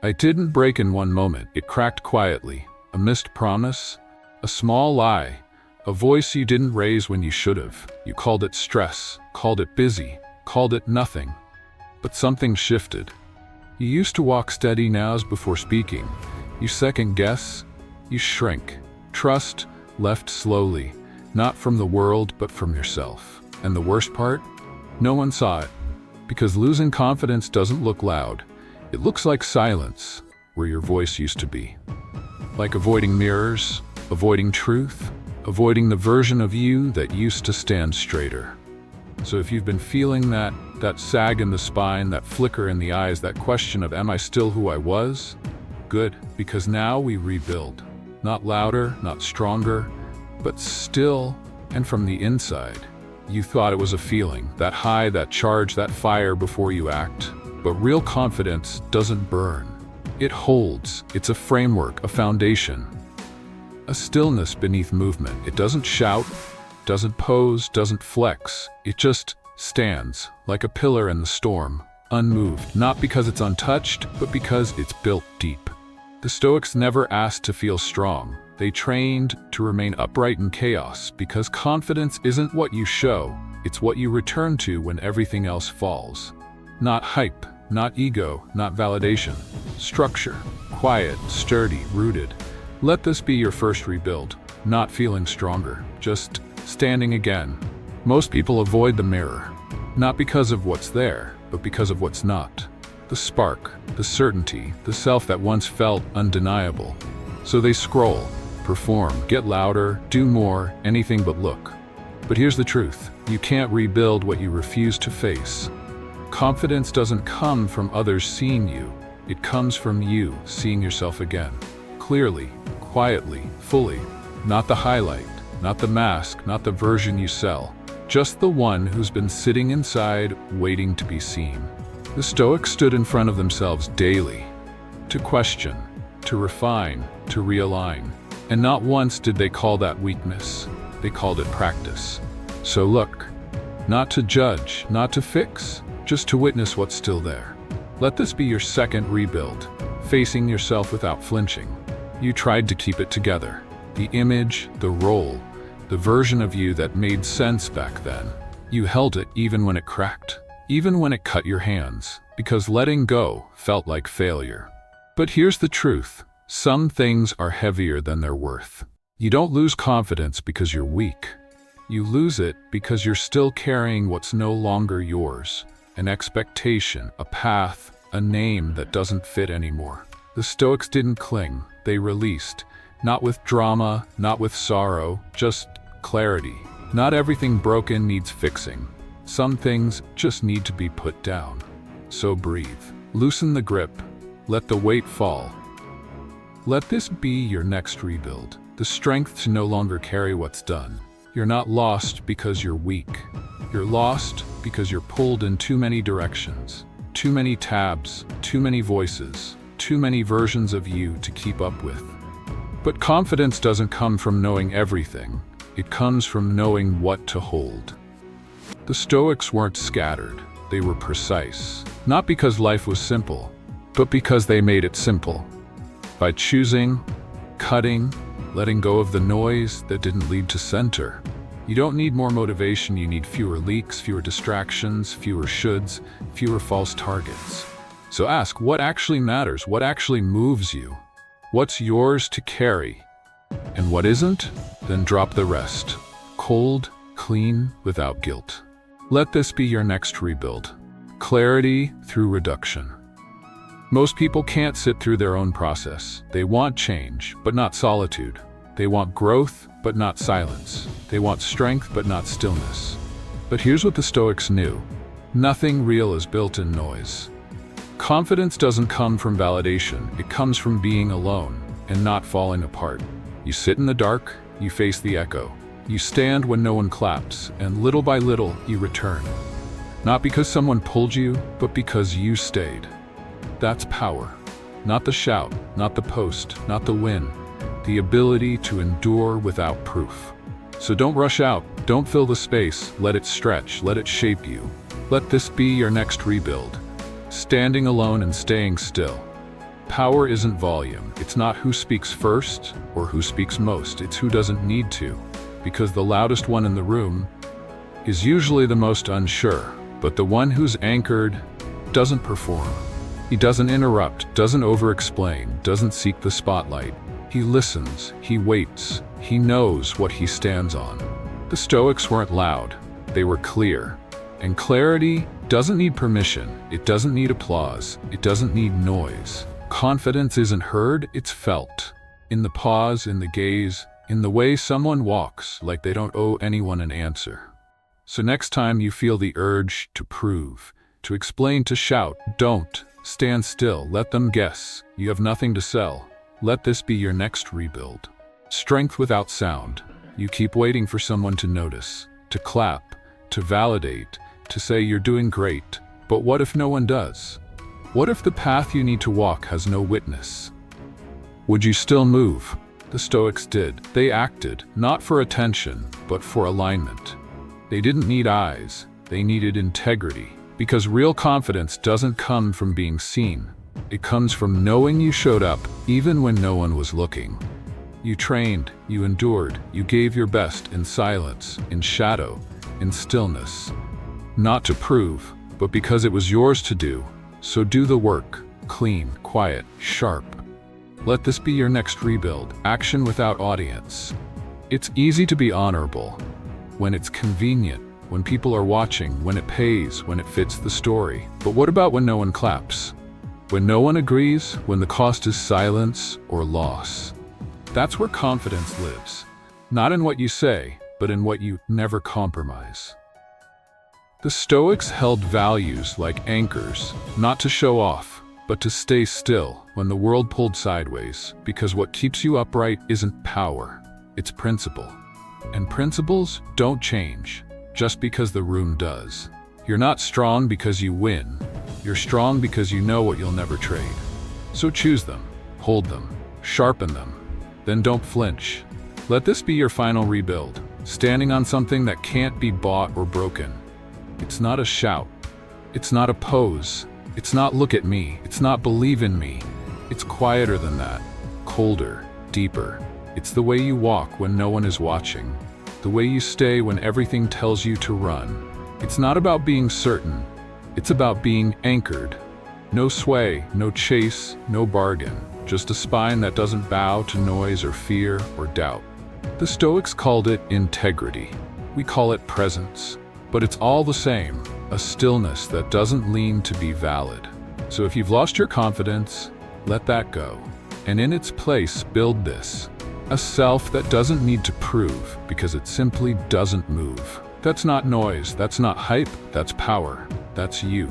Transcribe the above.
I didn't break in one moment. It cracked quietly. A missed promise, a small lie, a voice you didn't raise when you should have. You called it stress, called it busy, called it nothing. But something shifted. You used to walk steady nows before speaking. You second guess, you shrink. Trust left slowly, not from the world but from yourself. And the worst part? No one saw it. Because losing confidence doesn't look loud. It looks like silence, where your voice used to be. Like avoiding mirrors, avoiding truth, avoiding the version of you that used to stand straighter. So if you've been feeling that sag in the spine, that flicker in the eyes, that question of am I still who I was? Good, because now we rebuild. Not louder, not stronger, but still and from the inside. You thought it was a feeling, that high, that charge, that fire before you act. But real confidence doesn't burn. It holds. It's a framework, a foundation. A stillness beneath movement. It doesn't shout, doesn't pose, doesn't flex. It just stands like a pillar in the storm, unmoved, not because it's untouched, but because it's built deep. The Stoics never asked to feel strong. They trained to remain upright in chaos, because confidence isn't what you show, it's what you return to when everything else falls. Not hype, not ego, not validation. Structure, quiet, sturdy, rooted. Let this be your first rebuild, not feeling stronger, just standing again. Most people avoid the mirror, not because of what's there, but because of what's not. The spark, the certainty, the self that once felt undeniable. So they scroll, perform, get louder, do more, anything but look. But here's the truth, you can't rebuild what you refuse to face. Confidence doesn't come from others seeing you, it comes from you seeing yourself again. Clearly, quietly, fully. Not the highlight, not the mask, not the version you sell. Just the one who's been sitting inside, waiting to be seen. The Stoics stood in front of themselves daily, to question, to refine, to realign. And not once did they call that weakness. They called it practice. So look, not to judge, not to fix, just to witness what's still there. Let this be your second rebuild, facing yourself without flinching. You tried to keep it together. The image, the role, the version of you that made sense back then. You held it even when it cracked, even when it cut your hands, because letting go felt like failure. But here's the truth. Some things are heavier than their worth. You don't lose confidence because you're weak. You lose it because you're still carrying what's no longer yours. An expectation, a path, a name that doesn't fit anymore. The Stoics didn't cling, they released. Not with drama, not with sorrow, just clarity. Not everything broken needs fixing. Some things just need to be put down. So breathe. Loosen the grip. Let the weight fall. Let this be your next rebuild. The strength to no longer carry what's done. You're not lost because you're weak. You're lost because you're pulled in too many directions. Too many tabs, too many voices, too many versions of you to keep up with. But confidence doesn't come from knowing everything. It comes from knowing what to hold. The Stoics weren't scattered. They were precise. Not because life was simple, but because they made it simple. By choosing, cutting, letting go of the noise that didn't lead to center. You don't need more motivation, you need fewer leaks, fewer distractions, fewer shoulds, fewer false targets. So ask, what actually matters? What actually moves you? What's yours to carry? And what isn't? Then drop the rest. Cold, clean, without guilt. Let this be your next rebuild. Clarity through reduction. Most people can't sit through their own process. They want change, but not solitude. They want growth, but not silence. They want strength, but not stillness. But here's what the Stoics knew. Nothing real is built in noise. Confidence doesn't come from validation. It comes from being alone and not falling apart. You sit in the dark, you face the echo. You stand when no one claps, and little by little, you return. Not because someone pulled you, but because you stayed. That's power. Not the shout, not the post, not the win. The ability to endure without proof. So don't rush out, don't fill the space, let it stretch, let it shape you. Let this be your next rebuild. Standing alone and staying still. Power isn't volume. It's not who speaks first or who speaks most. It's who doesn't need to, because the loudest one in the room is usually the most unsure, but the one who's anchored doesn't perform. He doesn't interrupt, doesn't over-explain, doesn't seek the spotlight. He listens, he waits, he knows what he stands on. The Stoics weren't loud, they were clear. And clarity doesn't need permission, it doesn't need applause, it doesn't need noise. Confidence isn't heard, it's felt. In the pause, in the gaze, in the way someone walks like they don't owe anyone an answer. So next time you feel the urge to prove, to explain, to shout, don't. Stand still, let them guess. You have nothing to sell. Let this be your next rebuild. Strength without sound. You keep waiting for someone to notice, to clap, to validate, to say you're doing great. But what if no one does? What if the path you need to walk has no witness? Would you still move? The Stoics did. They acted, not for attention, but for alignment. They didn't need eyes, they needed integrity. Because real confidence doesn't come from being seen. It comes from knowing you showed up even when no one was looking. You trained, you endured, you gave your best in silence, in shadow, in stillness. Not to prove, but because it was yours to do. So do the work, clean, quiet, sharp. Let this be your next rebuild, action without audience. It's easy to be honorable when it's convenient. When people are watching, when it pays, when it fits the story. But what about when no one claps? When no one agrees, when the cost is silence or loss? That's where confidence lives. Not in what you say, but in what you never compromise. The Stoics held values like anchors, not to show off, but to stay still when the world pulled sideways, because what keeps you upright isn't power, it's principle. And principles don't change just because the room does. You're not strong because you win. You're strong because you know what you'll never trade. So choose them, hold them, sharpen them, then don't flinch. Let this be your final rebuild, standing on something that can't be bought or broken. It's not a shout. It's not a pose. It's not look at me. It's not believe in me. It's quieter than that, colder, deeper. It's the way you walk when no one is watching. The way you stay when everything tells you to run. It's not about being certain, it's about being anchored. No sway, no chase, no bargain, just a spine that doesn't bow to noise or fear or doubt. The Stoics called it integrity. We call it presence. But it's all the same, a stillness that doesn't lean to be valid. So if you've lost your confidence, let that go. And in its place, build this. A self that doesn't need to prove because it simply doesn't move. That's not noise, that's not hype, that's power. That's you.